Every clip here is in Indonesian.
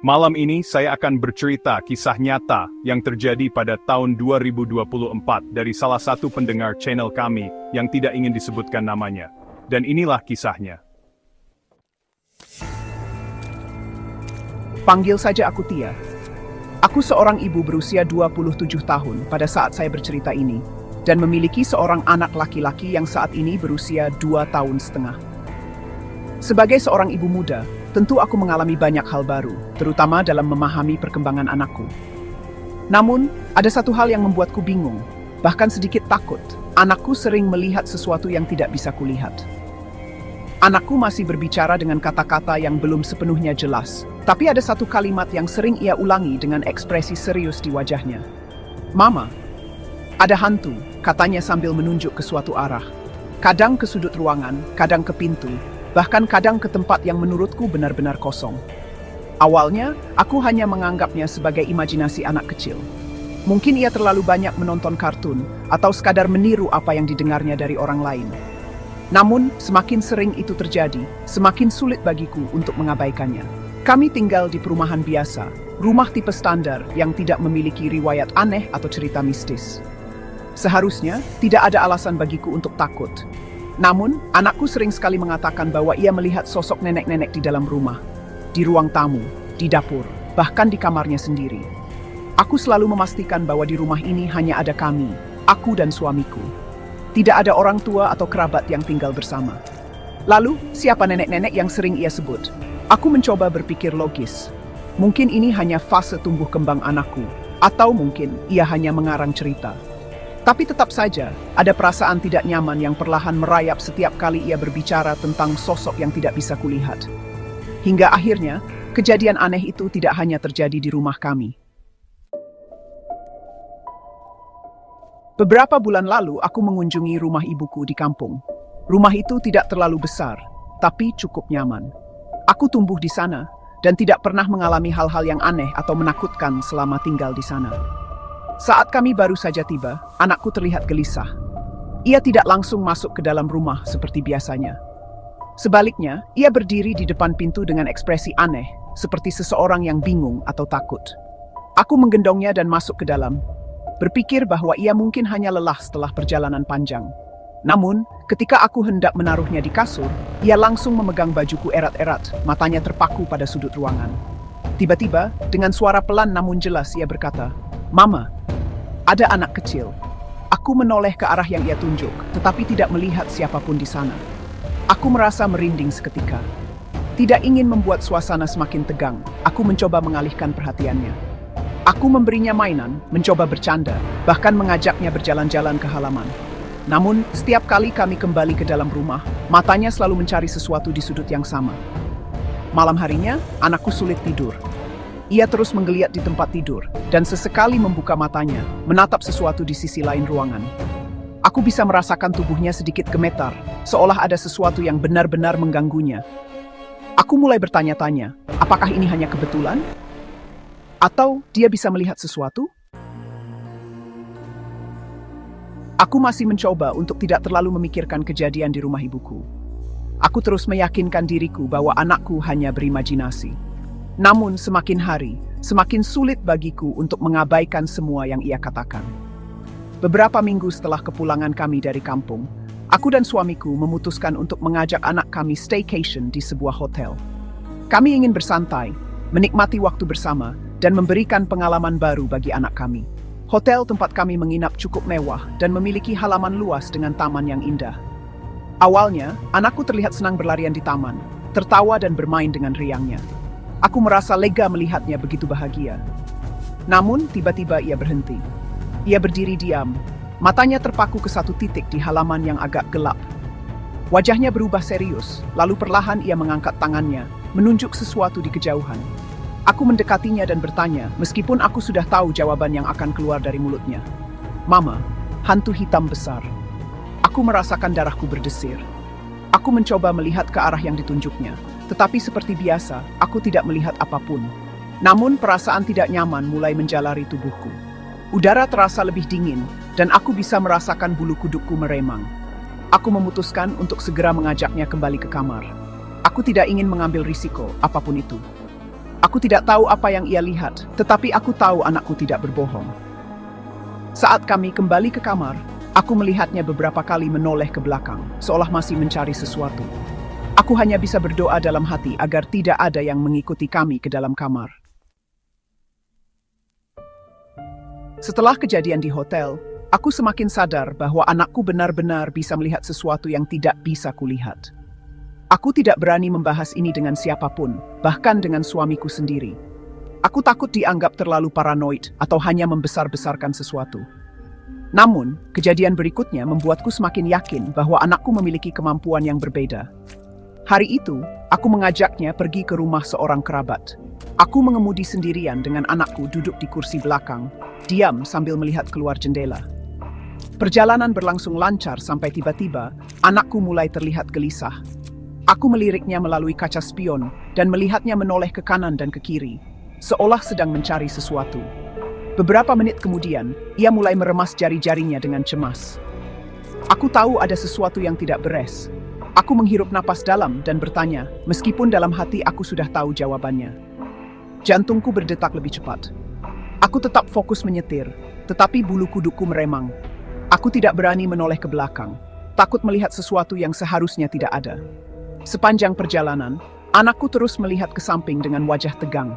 Malam ini saya akan bercerita kisah nyata yang terjadi pada tahun 2024 dari salah satu pendengar channel kami yang tidak ingin disebutkan namanya. Dan inilah kisahnya. Panggil saja aku Tia. Aku seorang ibu berusia 27 tahun pada saat saya bercerita ini, dan memiliki seorang anak laki-laki yang saat ini berusia 2 tahun setengah. Sebagai seorang ibu muda, tentu aku mengalami banyak hal baru, terutama dalam memahami perkembangan anakku. Namun, ada satu hal yang membuatku bingung, bahkan sedikit takut. Anakku sering melihat sesuatu yang tidak bisa kulihat. Anakku masih berbicara dengan kata-kata yang belum sepenuhnya jelas, tapi ada satu kalimat yang sering ia ulangi dengan ekspresi serius di wajahnya. "Mama, ada hantu," katanya sambil menunjuk ke suatu arah. Kadang ke sudut ruangan, kadang ke pintu, bahkan kadang ke tempat yang menurutku benar-benar kosong. Awalnya, aku hanya menganggapnya sebagai imajinasi anak kecil. Mungkin ia terlalu banyak menonton kartun, atau sekadar meniru apa yang didengarnya dari orang lain. Namun, semakin sering itu terjadi, semakin sulit bagiku untuk mengabaikannya. Kami tinggal di perumahan biasa, rumah tipe standar yang tidak memiliki riwayat aneh atau cerita mistis. Seharusnya, tidak ada alasan bagiku untuk takut. Namun, anakku sering sekali mengatakan bahwa ia melihat sosok nenek-nenek di dalam rumah, di ruang tamu, di dapur, bahkan di kamarnya sendiri. Aku selalu memastikan bahwa di rumah ini hanya ada kami, aku dan suamiku. Tidak ada orang tua atau kerabat yang tinggal bersama. Lalu, siapa nenek-nenek yang sering ia sebut? Aku mencoba berpikir logis. Mungkin ini hanya fase tumbuh kembang anakku, atau mungkin ia hanya mengarang cerita. Tapi tetap saja, ada perasaan tidak nyaman yang perlahan merayap setiap kali ia berbicara tentang sosok yang tidak bisa kulihat. Hingga akhirnya, kejadian aneh itu tidak hanya terjadi di rumah kami. Beberapa bulan lalu, aku mengunjungi rumah ibuku di kampung. Rumah itu tidak terlalu besar, tapi cukup nyaman. Aku tumbuh di sana, dan tidak pernah mengalami hal-hal yang aneh atau menakutkan selama tinggal di sana. Saat kami baru saja tiba, anakku terlihat gelisah. Ia tidak langsung masuk ke dalam rumah seperti biasanya. Sebaliknya, ia berdiri di depan pintu dengan ekspresi aneh, seperti seseorang yang bingung atau takut. Aku menggendongnya dan masuk ke dalam, berpikir bahwa ia mungkin hanya lelah setelah perjalanan panjang. Namun, ketika aku hendak menaruhnya di kasur, ia langsung memegang bajuku erat-erat, matanya terpaku pada sudut ruangan. Tiba-tiba, dengan suara pelan namun jelas, ia berkata, "Mama, ada anak kecil." Aku menoleh ke arah yang ia tunjuk, tetapi tidak melihat siapapun di sana. Aku merasa merinding seketika. Tidak ingin membuat suasana semakin tegang, aku mencoba mengalihkan perhatiannya. Aku memberinya mainan, mencoba bercanda, bahkan mengajaknya berjalan-jalan ke halaman. Namun, setiap kali kami kembali ke dalam rumah, matanya selalu mencari sesuatu di sudut yang sama. Malam harinya, anakku sulit tidur. Ia terus menggeliat di tempat tidur, dan sesekali membuka matanya, menatap sesuatu di sisi lain ruangan. Aku bisa merasakan tubuhnya sedikit gemetar, seolah ada sesuatu yang benar-benar mengganggunya. Aku mulai bertanya-tanya, apakah ini hanya kebetulan? Atau dia bisa melihat sesuatu? Aku masih mencoba untuk tidak terlalu memikirkan kejadian di rumah ibuku. Aku terus meyakinkan diriku bahwa anakku hanya berimajinasi. Namun semakin hari, semakin sulit bagiku untuk mengabaikan semua yang ia katakan. Beberapa minggu setelah kepulangan kami dari kampung, aku dan suamiku memutuskan untuk mengajak anak kami staycation di sebuah hotel. Kami ingin bersantai, menikmati waktu bersama, dan memberikan pengalaman baru bagi anak kami. Hotel tempat kami menginap cukup mewah dan memiliki halaman luas dengan taman yang indah. Awalnya, anakku terlihat senang berlarian di taman, tertawa dan bermain dengan riangnya. Aku merasa lega melihatnya begitu bahagia. Namun, tiba-tiba ia berhenti. Ia berdiri diam, matanya terpaku ke satu titik di halaman yang agak gelap. Wajahnya berubah serius, lalu perlahan ia mengangkat tangannya, menunjuk sesuatu di kejauhan. Aku mendekatinya dan bertanya, meskipun aku sudah tahu jawaban yang akan keluar dari mulutnya. "Mama, hantu hitam besar." Aku merasakan darahku berdesir. Aku mencoba melihat ke arah yang ditunjuknya, tetapi seperti biasa, aku tidak melihat apapun. Namun perasaan tidak nyaman mulai menjalari tubuhku. Udara terasa lebih dingin, dan aku bisa merasakan bulu kudukku meremang. Aku memutuskan untuk segera mengajaknya kembali ke kamar. Aku tidak ingin mengambil risiko apapun itu. Aku tidak tahu apa yang ia lihat, tetapi aku tahu anakku tidak berbohong. Saat kami kembali ke kamar, aku melihatnya beberapa kali menoleh ke belakang, seolah masih mencari sesuatu. Aku hanya bisa berdoa dalam hati agar tidak ada yang mengikuti kami ke dalam kamar. Setelah kejadian di hotel, aku semakin sadar bahwa anakku benar-benar bisa melihat sesuatu yang tidak bisa kulihat. Aku tidak berani membahas ini dengan siapapun, bahkan dengan suamiku sendiri. Aku takut dianggap terlalu paranoid atau hanya membesar-besarkan sesuatu. Namun, kejadian berikutnya membuatku semakin yakin bahwa anakku memiliki kemampuan yang berbeda. Hari itu, aku mengajaknya pergi ke rumah seorang kerabat. Aku mengemudi sendirian dengan anakku duduk di kursi belakang, diam sambil melihat keluar jendela. Perjalanan berlangsung lancar sampai tiba-tiba, anakku mulai terlihat gelisah. Aku meliriknya melalui kaca spion dan melihatnya menoleh ke kanan dan ke kiri, seolah sedang mencari sesuatu. Beberapa menit kemudian, ia mulai meremas jari-jarinya dengan cemas. Aku tahu ada sesuatu yang tidak beres. Aku menghirup napas dalam dan bertanya, meskipun dalam hati aku sudah tahu jawabannya. Jantungku berdetak lebih cepat. Aku tetap fokus menyetir, tetapi bulu kudukku meremang. Aku tidak berani menoleh ke belakang, takut melihat sesuatu yang seharusnya tidak ada. Sepanjang perjalanan, anakku terus melihat ke samping dengan wajah tegang.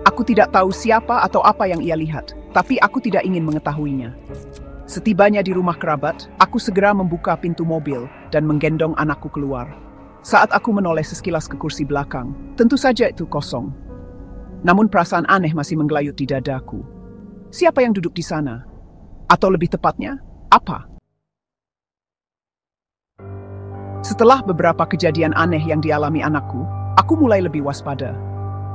Aku tidak tahu siapa atau apa yang ia lihat, tapi aku tidak ingin mengetahuinya. Setibanya di rumah kerabat, aku segera membuka pintu mobil dan menggendong anakku keluar. Saat aku menoleh sekilas ke kursi belakang, tentu saja itu kosong. Namun perasaan aneh masih menggelayut di dadaku. Siapa yang duduk di sana? Atau lebih tepatnya, apa? Setelah beberapa kejadian aneh yang dialami anakku, aku mulai lebih waspada.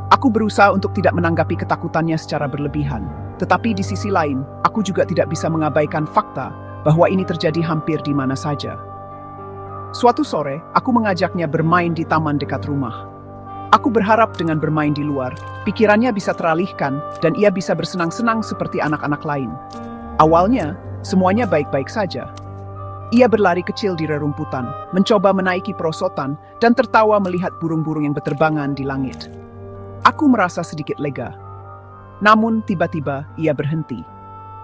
Aku berusaha untuk tidak menanggapi ketakutannya secara berlebihan. Tetapi di sisi lain, aku juga tidak bisa mengabaikan fakta bahwa ini terjadi hampir di mana saja. Suatu sore, aku mengajaknya bermain di taman dekat rumah. Aku berharap dengan bermain di luar, pikirannya bisa teralihkan dan ia bisa bersenang-senang seperti anak-anak lain. Awalnya, semuanya baik-baik saja. Ia berlari kecil di rerumputan, mencoba menaiki perosotan, dan tertawa melihat burung-burung yang berterbangan di langit. Aku merasa sedikit lega. Namun tiba-tiba ia berhenti.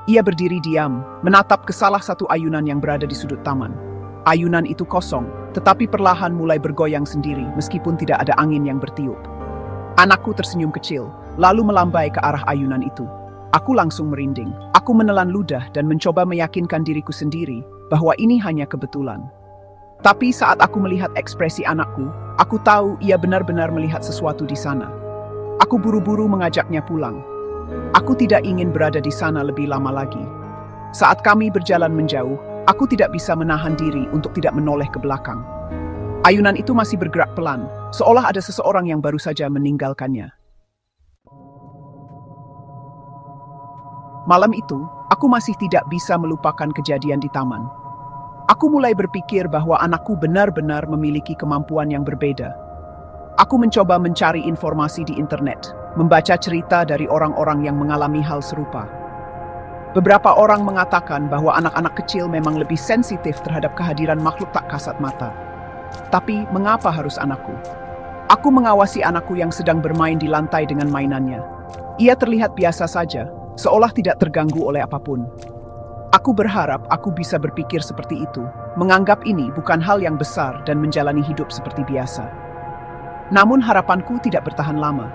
Ia berdiri diam, menatap ke salah satu ayunan yang berada di sudut taman. Ayunan itu kosong, tetapi perlahan mulai bergoyang sendiri meskipun tidak ada angin yang bertiup. Anakku tersenyum kecil, lalu melambai ke arah ayunan itu. Aku langsung merinding. Aku menelan ludah dan mencoba meyakinkan diriku sendiri bahwa ini hanya kebetulan. Tapi saat aku melihat ekspresi anakku, aku tahu ia benar-benar melihat sesuatu di sana. Aku buru-buru mengajaknya pulang. Aku tidak ingin berada di sana lebih lama lagi. Saat kami berjalan menjauh, aku tidak bisa menahan diri untuk tidak menoleh ke belakang. Ayunan itu masih bergerak pelan, seolah ada seseorang yang baru saja meninggalkannya. Malam itu, aku masih tidak bisa melupakan kejadian di taman. Aku mulai berpikir bahwa anakku benar-benar memiliki kemampuan yang berbeda. Aku mencoba mencari informasi di internet, membaca cerita dari orang-orang yang mengalami hal serupa. Beberapa orang mengatakan bahwa anak-anak kecil memang lebih sensitif terhadap kehadiran makhluk tak kasat mata. Tapi, mengapa harus anakku? Aku mengawasi anakku yang sedang bermain di lantai dengan mainannya. Ia terlihat biasa saja, seolah tidak terganggu oleh apapun. Aku berharap aku bisa berpikir seperti itu, menganggap ini bukan hal yang besar dan menjalani hidup seperti biasa. Namun harapanku tidak bertahan lama.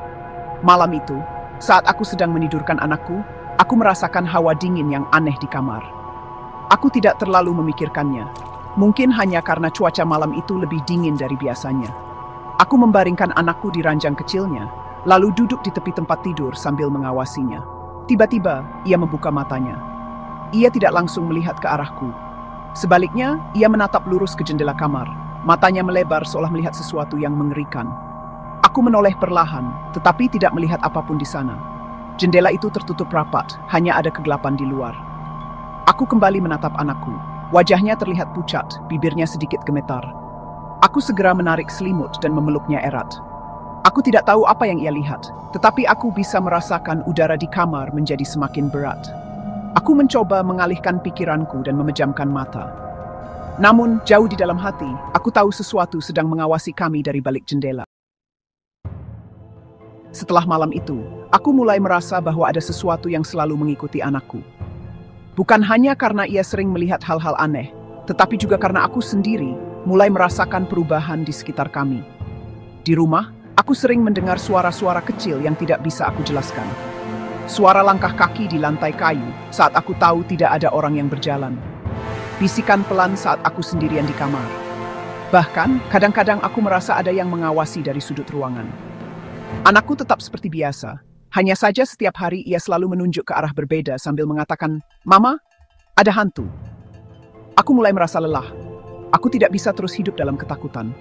Malam itu, saat aku sedang menidurkan anakku, aku merasakan hawa dingin yang aneh di kamar. Aku tidak terlalu memikirkannya. Mungkin hanya karena cuaca malam itu lebih dingin dari biasanya. Aku membaringkan anakku di ranjang kecilnya, lalu duduk di tepi tempat tidur sambil mengawasinya. Tiba-tiba, ia membuka matanya. Ia tidak langsung melihat ke arahku. Sebaliknya, ia menatap lurus ke jendela kamar. Matanya melebar seolah melihat sesuatu yang mengerikan. Aku menoleh perlahan, tetapi tidak melihat apapun di sana. Jendela itu tertutup rapat, hanya ada kegelapan di luar. Aku kembali menatap anakku. Wajahnya terlihat pucat, bibirnya sedikit gemetar. Aku segera menarik selimut dan memeluknya erat. Aku tidak tahu apa yang ia lihat, tetapi aku bisa merasakan udara di kamar menjadi semakin berat. Aku mencoba mengalihkan pikiranku dan memejamkan mata. Namun, jauh di dalam hati, aku tahu sesuatu sedang mengawasi kami dari balik jendela. Setelah malam itu, aku mulai merasa bahwa ada sesuatu yang selalu mengikuti anakku. Bukan hanya karena ia sering melihat hal-hal aneh, tetapi juga karena aku sendiri mulai merasakan perubahan di sekitar kami. Di rumah, aku sering mendengar suara-suara kecil yang tidak bisa aku jelaskan. Suara langkah kaki di lantai kayu saat aku tahu tidak ada orang yang berjalan. Bisikan pelan saat aku sendirian di kamar. Bahkan, kadang-kadang aku merasa ada yang mengawasi dari sudut ruangan. Anakku tetap seperti biasa. Hanya saja setiap hari ia selalu menunjuk ke arah berbeda sambil mengatakan, "Mama, ada hantu." Aku mulai merasa lelah. Aku tidak bisa terus hidup dalam ketakutan.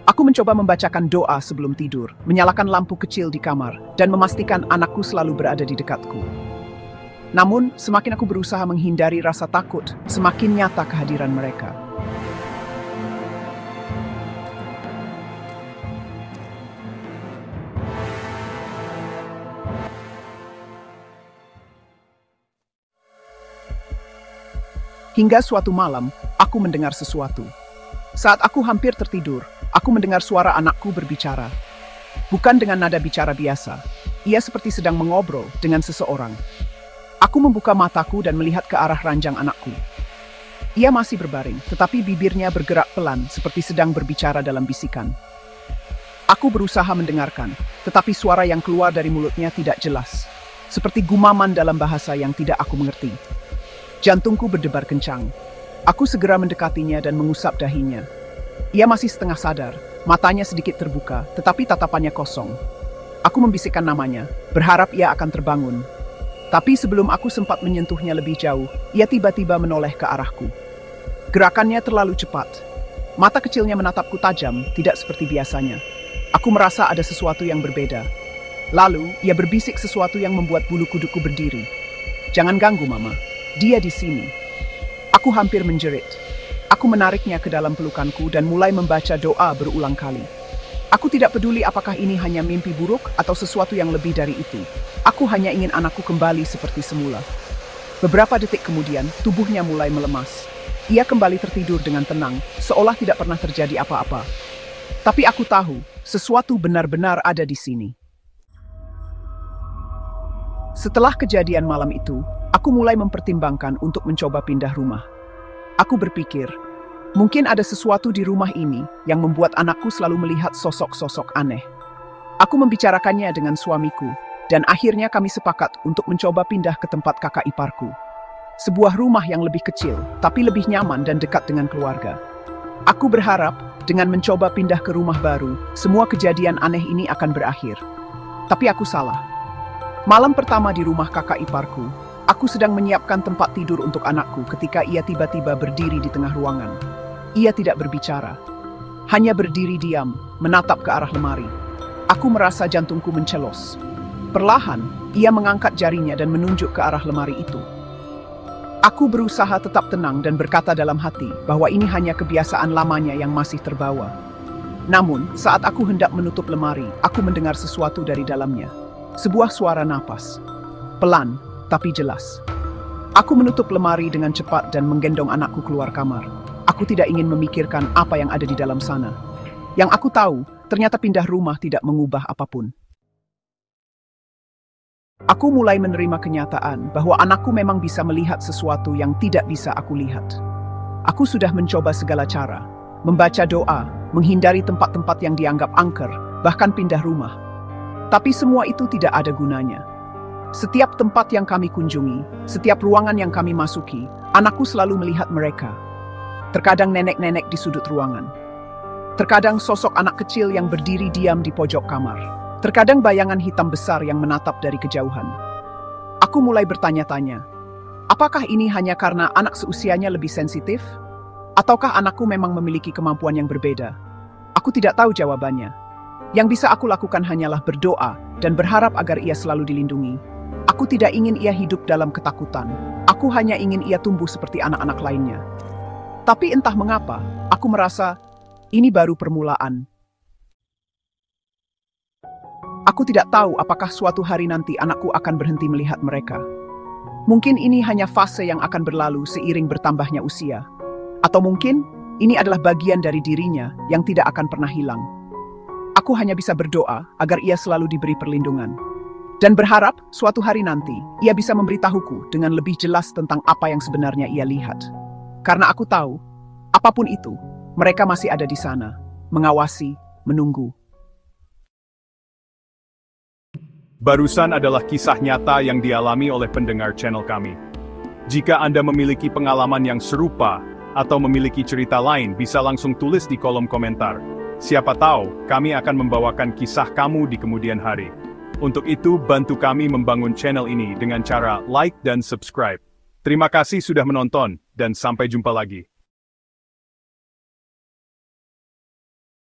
Aku mencoba membacakan doa sebelum tidur, menyalakan lampu kecil di kamar, dan memastikan anakku selalu berada di dekatku. Namun, semakin aku berusaha menghindari rasa takut, semakin nyata kehadiran mereka. Hingga suatu malam, aku mendengar sesuatu. Saat aku hampir tertidur, aku mendengar suara anakku berbicara. Bukan dengan nada bicara biasa. Ia seperti sedang mengobrol dengan seseorang. Aku membuka mataku dan melihat ke arah ranjang anakku. Ia masih berbaring, tetapi bibirnya bergerak pelan seperti sedang berbicara dalam bisikan. Aku berusaha mendengarkan, tetapi suara yang keluar dari mulutnya tidak jelas. Seperti gumaman dalam bahasa yang tidak aku mengerti. Jantungku berdebar kencang. Aku segera mendekatinya dan mengusap dahinya. Ia masih setengah sadar, matanya sedikit terbuka, tetapi tatapannya kosong. Aku membisikkan namanya, berharap ia akan terbangun. Tapi sebelum aku sempat menyentuhnya lebih jauh, ia tiba-tiba menoleh ke arahku. Gerakannya terlalu cepat. Mata kecilnya menatapku tajam, tidak seperti biasanya. Aku merasa ada sesuatu yang berbeda. Lalu, ia berbisik sesuatu yang membuat bulu kuduku berdiri. "Jangan ganggu, Mama. Dia di sini." Aku hampir menjerit. Aku menariknya ke dalam pelukanku dan mulai membaca doa berulang kali. Aku tidak peduli apakah ini hanya mimpi buruk atau sesuatu yang lebih dari itu. Aku hanya ingin anakku kembali seperti semula. Beberapa detik kemudian, tubuhnya mulai melemas. Ia kembali tertidur dengan tenang, seolah tidak pernah terjadi apa-apa. Tapi aku tahu, sesuatu benar-benar ada di sini. Setelah kejadian malam itu, aku mulai mempertimbangkan untuk mencoba pindah rumah. Aku berpikir, mungkin ada sesuatu di rumah ini yang membuat anakku selalu melihat sosok-sosok aneh. Aku membicarakannya dengan suamiku, dan akhirnya kami sepakat untuk mencoba pindah ke tempat kakak iparku. Sebuah rumah yang lebih kecil, tapi lebih nyaman dan dekat dengan keluarga. Aku berharap, dengan mencoba pindah ke rumah baru, semua kejadian aneh ini akan berakhir. Tapi aku salah. Malam pertama di rumah kakak iparku, aku sedang menyiapkan tempat tidur untuk anakku ketika ia tiba-tiba berdiri di tengah ruangan. Ia tidak berbicara, hanya berdiri diam, menatap ke arah lemari. Aku merasa jantungku mencelos. Perlahan, ia mengangkat jarinya dan menunjuk ke arah lemari itu. Aku berusaha tetap tenang dan berkata dalam hati bahwa ini hanya kebiasaan lamanya yang masih terbawa. Namun, saat aku hendak menutup lemari, aku mendengar sesuatu dari dalamnya. Sebuah suara napas. Pelan, tapi jelas. Aku menutup lemari dengan cepat dan menggendong anakku keluar kamar. Aku tidak ingin memikirkan apa yang ada di dalam sana. Yang aku tahu, ternyata pindah rumah tidak mengubah apapun. Aku mulai menerima kenyataan bahwa anakku memang bisa melihat sesuatu yang tidak bisa aku lihat. Aku sudah mencoba segala cara, membaca doa, menghindari tempat-tempat yang dianggap angker, bahkan pindah rumah. Tapi semua itu tidak ada gunanya. Setiap tempat yang kami kunjungi, setiap ruangan yang kami masuki, anakku selalu melihat mereka. Terkadang nenek-nenek di sudut ruangan. Terkadang sosok anak kecil yang berdiri diam di pojok kamar. Terkadang bayangan hitam besar yang menatap dari kejauhan. Aku mulai bertanya-tanya, apakah ini hanya karena anak seusianya lebih sensitif? Ataukah anakku memang memiliki kemampuan yang berbeda? Aku tidak tahu jawabannya. Yang bisa aku lakukan hanyalah berdoa dan berharap agar ia selalu dilindungi. Aku tidak ingin ia hidup dalam ketakutan. Aku hanya ingin ia tumbuh seperti anak-anak lainnya. Tapi entah mengapa, aku merasa ini baru permulaan. Aku tidak tahu apakah suatu hari nanti anakku akan berhenti melihat mereka. Mungkin ini hanya fase yang akan berlalu seiring bertambahnya usia. Atau mungkin ini adalah bagian dari dirinya yang tidak akan pernah hilang. Aku hanya bisa berdoa agar ia selalu diberi perlindungan. Dan berharap suatu hari nanti ia bisa memberitahuku dengan lebih jelas tentang apa yang sebenarnya ia lihat. Karena aku tahu, apapun itu, mereka masih ada di sana, mengawasi, menunggu. Barusan adalah kisah nyata yang dialami oleh pendengar channel kami. Jika Anda memiliki pengalaman yang serupa, atau memiliki cerita lain, bisa langsung tulis di kolom komentar. Siapa tahu, kami akan membawakan kisah kamu di kemudian hari. Untuk itu, bantu kami membangun channel ini dengan cara like dan subscribe. Terima kasih sudah menonton, dan sampai jumpa lagi.